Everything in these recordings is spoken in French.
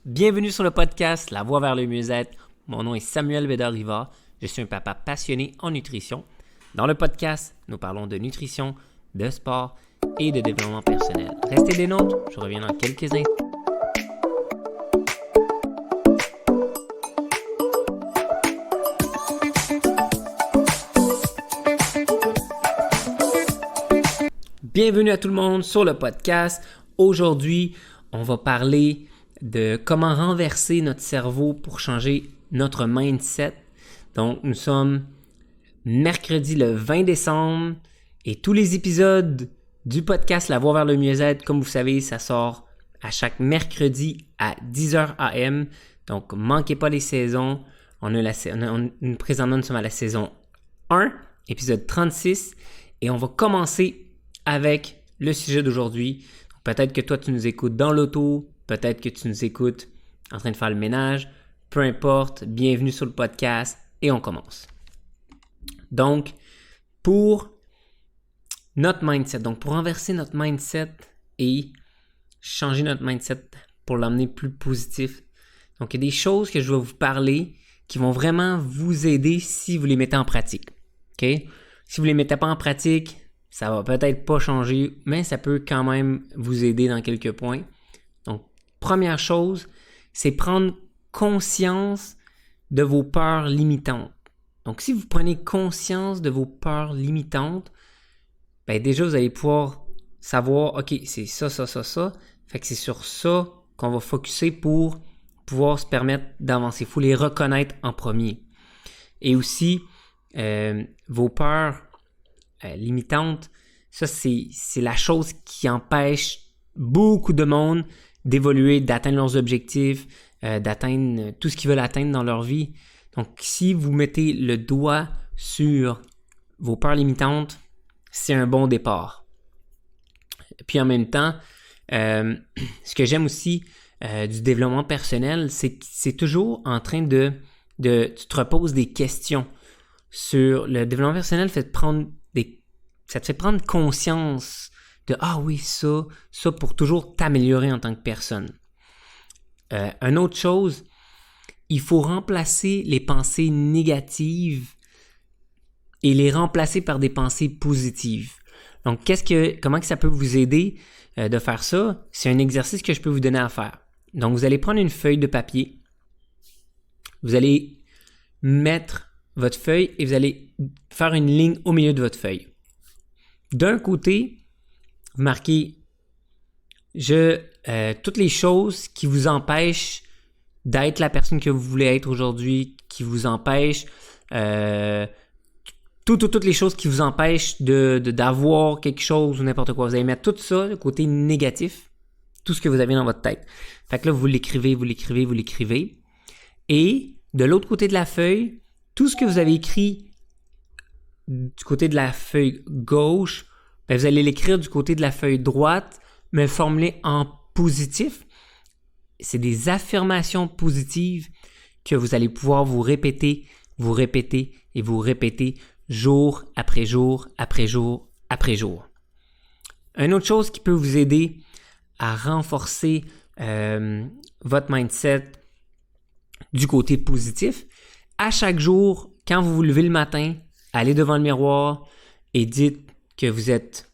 Bienvenue sur le podcast La Voie vers le mieux-être. Mon nom est Samuel Bédard-Rivard. Je suis un papa passionné en nutrition. Dans le podcast, nous parlons de nutrition, de sport et de développement personnel. Restez des nôtres, je reviens dans quelques instants. Bienvenue à tout le monde sur le podcast. Aujourd'hui, on va parler de comment renverser notre cerveau pour changer notre mindset. Donc, nous sommes mercredi le 20 décembre et tous les épisodes du podcast La Voie vers le mieux-être, comme vous savez, ça sort à chaque mercredi à 10h AM. Donc, manquez pas les saisons. Présentement, nous sommes à la saison 1, épisode 36 et on va commencer avec le sujet d'aujourd'hui. Peut-être que toi, tu nous écoutes dans l'auto, peut-être que tu nous écoutes en train de faire le ménage, peu importe, bienvenue sur le podcast et on commence. Donc, pour notre mindset, donc pour renverser notre mindset et changer notre mindset pour l'amener plus positif. Donc, il y a des choses que je vais vous parler qui vont vraiment vous aider si vous les mettez en pratique. OK? Si vous ne les mettez pas en pratique, ça va peut-être pas changer, mais ça peut quand même vous aider dans quelques points. Donc, première chose, c'est prendre conscience de vos peurs limitantes. Donc, si vous prenez conscience de vos peurs limitantes, ben déjà, vous allez pouvoir savoir, OK, c'est ça. Fait que c'est sur ça qu'on va focusser pour pouvoir se permettre d'avancer. Il faut les reconnaître en premier. Et aussi, vos peurs limitantes, ça, c'est la chose qui empêche beaucoup de monde d'évoluer, d'atteindre leurs objectifs, d'atteindre tout ce qu'ils veulent atteindre dans leur vie. Donc, si vous mettez le doigt sur vos peurs limitantes, c'est un bon départ. Puis en même temps, ce que j'aime aussi du développement personnel, c'est que c'est toujours en train tu te reposes des questions sur le développement personnel, ça te fait prendre conscience de « Ah oui, ça pour toujours t'améliorer en tant que personne. » Une autre chose, il faut remplacer les pensées négatives et les remplacer par des pensées positives. Donc, comment que ça peut vous aider de faire ça? C'est un exercice que je peux vous donner à faire. Donc, vous allez prendre une feuille de papier, vous allez mettre votre feuille et vous allez faire une ligne au milieu de votre feuille. D'un côté, vous marquez toutes les choses qui vous empêchent d'être la personne que vous voulez être aujourd'hui, qui vous empêchent, toutes les choses qui vous empêchent d'avoir quelque chose ou n'importe quoi. Vous allez mettre tout ça, le côté négatif, tout ce que vous avez dans votre tête. Fait que là, vous l'écrivez. Et de l'autre côté de la feuille, tout ce que vous avez écrit du côté de la feuille gauche, ben vous allez l'écrire du côté de la feuille droite, mais le formuler en positif. C'est des affirmations positives que vous allez pouvoir vous répéter jour après jour après jour après jour. Une autre chose qui peut vous aider à renforcer votre mindset du côté positif, à chaque jour, quand vous vous levez le matin, allez devant le miroir et dites que vous êtes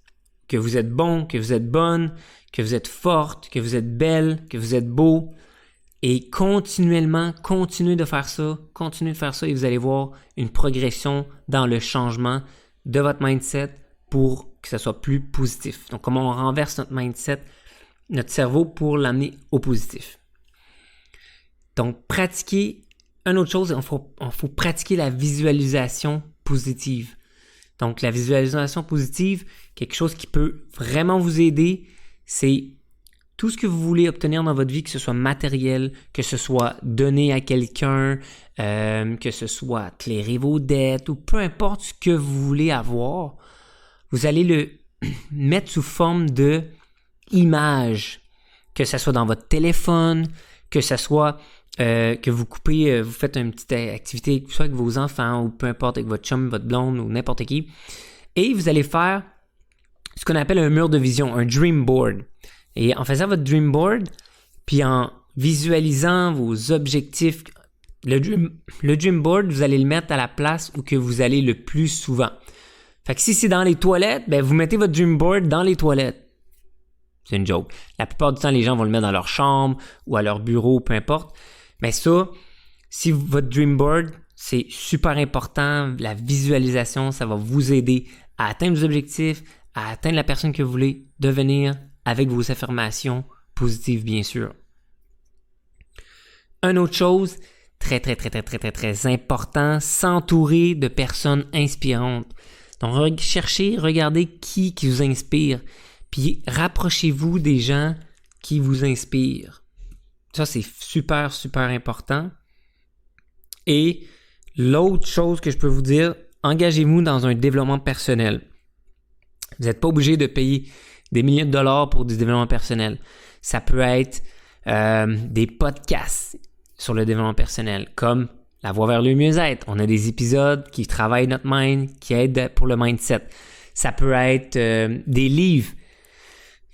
bon, que vous êtes bonne, que vous êtes forte, que vous êtes belle, que vous êtes beau. Et continuez de faire ça et vous allez voir une progression dans le changement de votre mindset pour que ça soit plus positif. Donc, comment on renverse notre mindset, notre cerveau pour l'amener au positif. Donc, pratiquer. Une autre chose, il faut pratiquer la visualisation positive. Donc, la visualisation positive, quelque chose qui peut vraiment vous aider, c'est tout ce que vous voulez obtenir dans votre vie, que ce soit matériel, que ce soit donner à quelqu'un, que ce soit clairer vos dettes ou peu importe ce que vous voulez avoir, vous allez le mettre sous forme de image, que ce soit dans votre téléphone, que ce soit que vous faites une petite activité, soit avec vos enfants ou peu importe, avec votre chum, votre blonde ou n'importe qui. Et vous allez faire ce qu'on appelle un mur de vision, un dream board. Et en faisant votre dream board, puis en visualisant vos objectifs. Le dream board, vous allez le mettre à la place où que vous allez le plus souvent. Fait que si c'est dans les toilettes, ben vous mettez votre dream board dans les toilettes. C'est une joke. La plupart du temps, les gens vont le mettre dans leur chambre ou à leur bureau, peu importe. Mais ça, si votre dream board, c'est super important. La visualisation, ça va vous aider à atteindre vos objectifs, à atteindre la personne que vous voulez devenir avec vos affirmations positives, bien sûr. Une autre chose, très important, s'entourer de personnes inspirantes. Donc, regardez qui vous inspire. Puis, rapprochez-vous des gens qui vous inspirent. Ça, c'est super important. Et l'autre chose que je peux vous dire, engagez-vous dans un développement personnel. Vous n'êtes pas obligé de payer des milliers de dollars pour du développement personnel. Ça peut être des podcasts sur le développement personnel, comme La Voie vers le mieux-être. On a des épisodes qui travaillent notre mind, qui aident pour le mindset. Ça peut être des livres.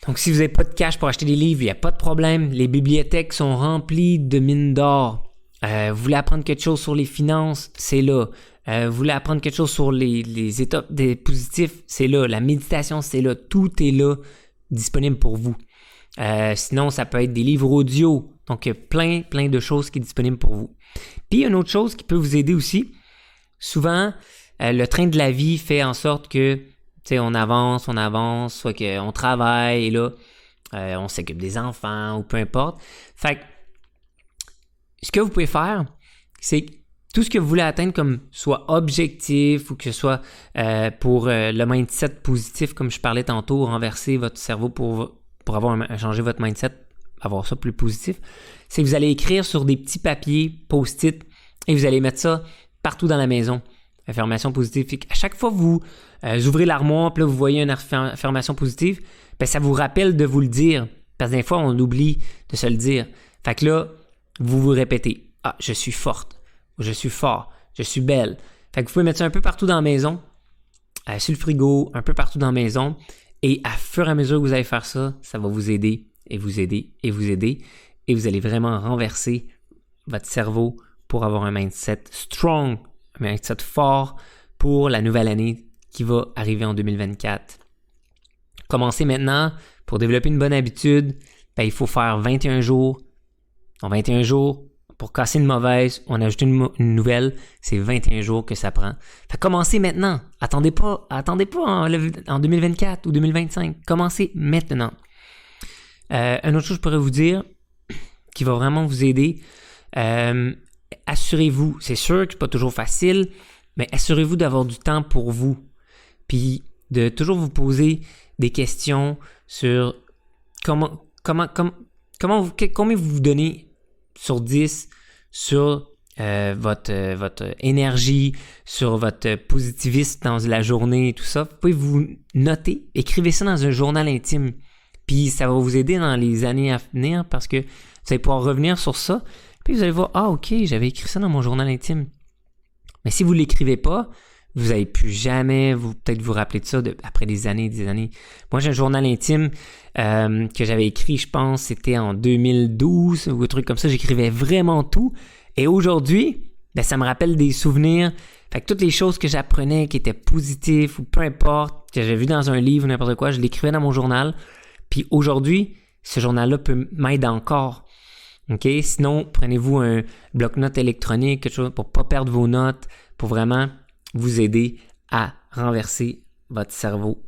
Donc, si vous n'avez pas de cash pour acheter des livres, il n'y a pas de problème. Les bibliothèques sont remplies de mines d'or. Vous voulez apprendre quelque chose sur les finances, c'est là. Vous voulez apprendre quelque chose sur les étapes des positifs, c'est là. La méditation, c'est là. Tout est là, disponible pour vous. Sinon, ça peut être des livres audio. Donc, plein de choses qui sont disponibles pour vous. Puis, une autre chose qui peut vous aider aussi, souvent, le train de la vie fait en sorte que, tu sais, on avance, soit qu'on travaille, et là, on s'occupe des enfants ou peu importe. Fait que, ce que vous pouvez faire, c'est tout ce que vous voulez atteindre comme soit objectif ou que ce soit pour le mindset positif, comme je parlais tantôt, renverser votre cerveau pour changer votre mindset, avoir ça plus positif, c'est que vous allez écrire sur des petits papiers post-it et vous allez mettre ça partout dans la maison. Affirmation positive. À chaque fois que vous ouvrez l'armoire et là vous voyez une affirmation positive, ben, ça vous rappelle de vous le dire. Parce que des fois, on oublie de se le dire. Fait que là, vous vous répétez. Ah, je suis forte. Je suis fort. Je suis belle. Fait que vous pouvez mettre ça un peu partout dans la maison, sur le frigo, un peu partout dans la maison. Et à fur et à mesure que vous allez faire ça, ça va vous aider et vous aider et vous aider. Et vous allez vraiment renverser votre cerveau pour avoir un mindset strong, un mindset fort pour la nouvelle année qui va arriver en 2024. Commencez maintenant. Pour développer une bonne habitude, ben, il faut faire 21 jours. En 21 jours, pour casser une mauvaise, on ajoute une nouvelle, c'est 21 jours que ça prend. Fait commencez maintenant. Attendez pas en 2024 ou 2025. Commencez maintenant. Une autre chose que je pourrais vous dire, qui va vraiment vous aider, assurez-vous, c'est sûr que c'est pas toujours facile, mais assurez-vous d'avoir du temps pour vous. Puis de toujours vous poser des questions sur combien vous vous donnez sur 10 sur votre énergie, sur votre positivisme dans la journée et tout ça. Vous pouvez vous noter, écrivez ça dans un journal intime. Puis ça va vous aider dans les années à venir parce que vous allez pouvoir revenir sur ça. Puis vous allez voir, ah ok, j'avais écrit ça dans mon journal intime. Mais si vous ne l'écrivez pas, vous n'allez plus jamais peut-être vous rappeler de ça après des années et des années. Moi, j'ai un journal intime que j'avais écrit, je pense, c'était en 2012 ou un truc comme ça. J'écrivais vraiment tout. Et aujourd'hui, ben, ça me rappelle des souvenirs. Fait que toutes les choses que j'apprenais qui étaient positives ou peu importe, que j'avais vu dans un livre ou n'importe quoi, je l'écrivais dans mon journal. Puis aujourd'hui, ce journal-là peut m'aider encore. OK? Sinon, prenez-vous un bloc-notes électronique, quelque chose pour ne pas perdre vos notes, pour vraiment vous aider à renverser votre cerveau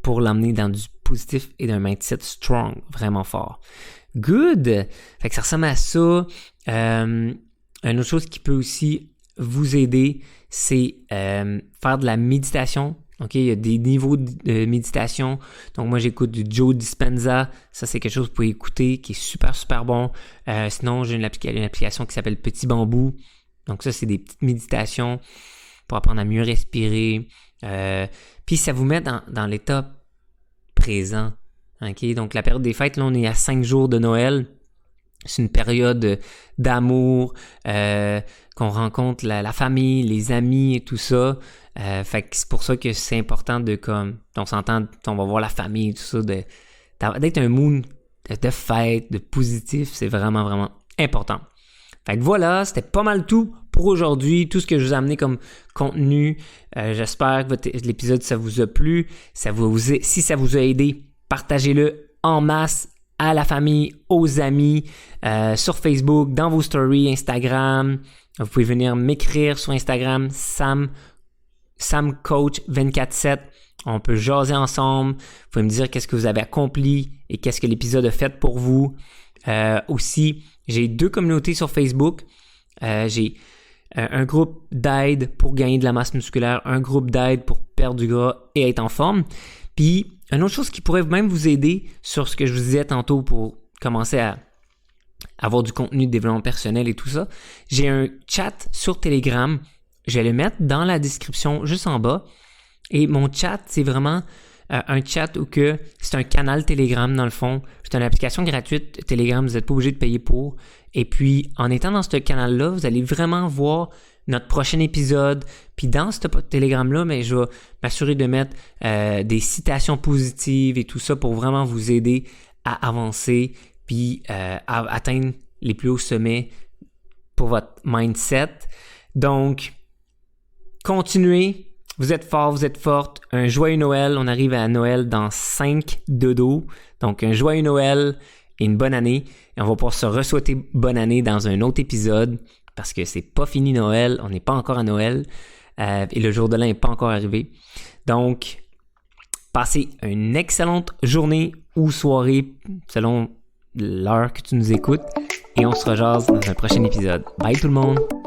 pour l'emmener dans du positif et d'un mindset strong, vraiment fort. Good! Fait que ça ressemble à ça. Une autre chose qui peut aussi vous aider, c'est faire de la méditation. OK, il y a des niveaux de méditation. Donc, moi, j'écoute du Joe Dispenza. Ça, c'est quelque chose que vous pouvez écouter qui est super, super bon. Sinon, j'ai une application qui s'appelle Petit Bambou. Donc, ça, c'est des petites méditations pour apprendre à mieux respirer. Puis, ça vous met dans l'état présent. OK, donc, la période des fêtes, là, on est à 5 jours de Noël. C'est une période d'amour, qu'on rencontre la famille, les amis et tout ça. Fait que c'est pour ça que c'est important on s'entend, on va voir la famille et tout ça, d'être un mood de fête, de positif. C'est vraiment, vraiment important. Fait que voilà, c'était pas mal tout pour aujourd'hui, tout ce que je vous ai amené comme contenu. J'espère que l'épisode, ça vous a plu. Si ça vous a aidé, partagez-le en masse à la famille, aux amis, sur Facebook, dans vos stories, Instagram. Vous pouvez venir m'écrire sur Instagram, SamCoach247. On peut jaser ensemble. Vous pouvez me dire qu'est-ce que vous avez accompli et qu'est-ce que l'épisode a fait pour vous. Aussi, j'ai 2 communautés sur Facebook. J'ai un groupe d'aide pour gagner de la masse musculaire, un groupe d'aide pour perdre du gras et être en forme. Puis, une autre chose qui pourrait même vous aider sur ce que je vous disais tantôt pour commencer à avoir du contenu de développement personnel et tout ça, j'ai un chat sur Telegram. Je vais le mettre dans la description juste en bas. Et mon chat, c'est vraiment un chat où que c'est un canal Telegram dans le fond. C'est une application gratuite Telegram, vous n'êtes pas obligé de payer pour. Et puis, en étant dans ce canal-là, vous allez vraiment voir notre prochain épisode. Puis dans ce Telegram-là, mais je vais m'assurer de mettre des citations positives et tout ça pour vraiment vous aider à avancer puis à atteindre les plus hauts sommets pour votre mindset. Donc, continuez. Vous êtes fort, vous êtes forte. Un joyeux Noël. On arrive à Noël dans 5 dodo. Donc, un joyeux Noël et une bonne année. Et on va pouvoir se re-souhaiter bonne année dans un autre épisode parce que c'est pas fini Noël. On n'est pas encore à Noël. Et le jour de l'an n'est pas encore arrivé. Donc, passez une excellente journée ou soirée selon l'heure que tu nous écoutes. Et on se rejase dans un prochain épisode. Bye tout le monde!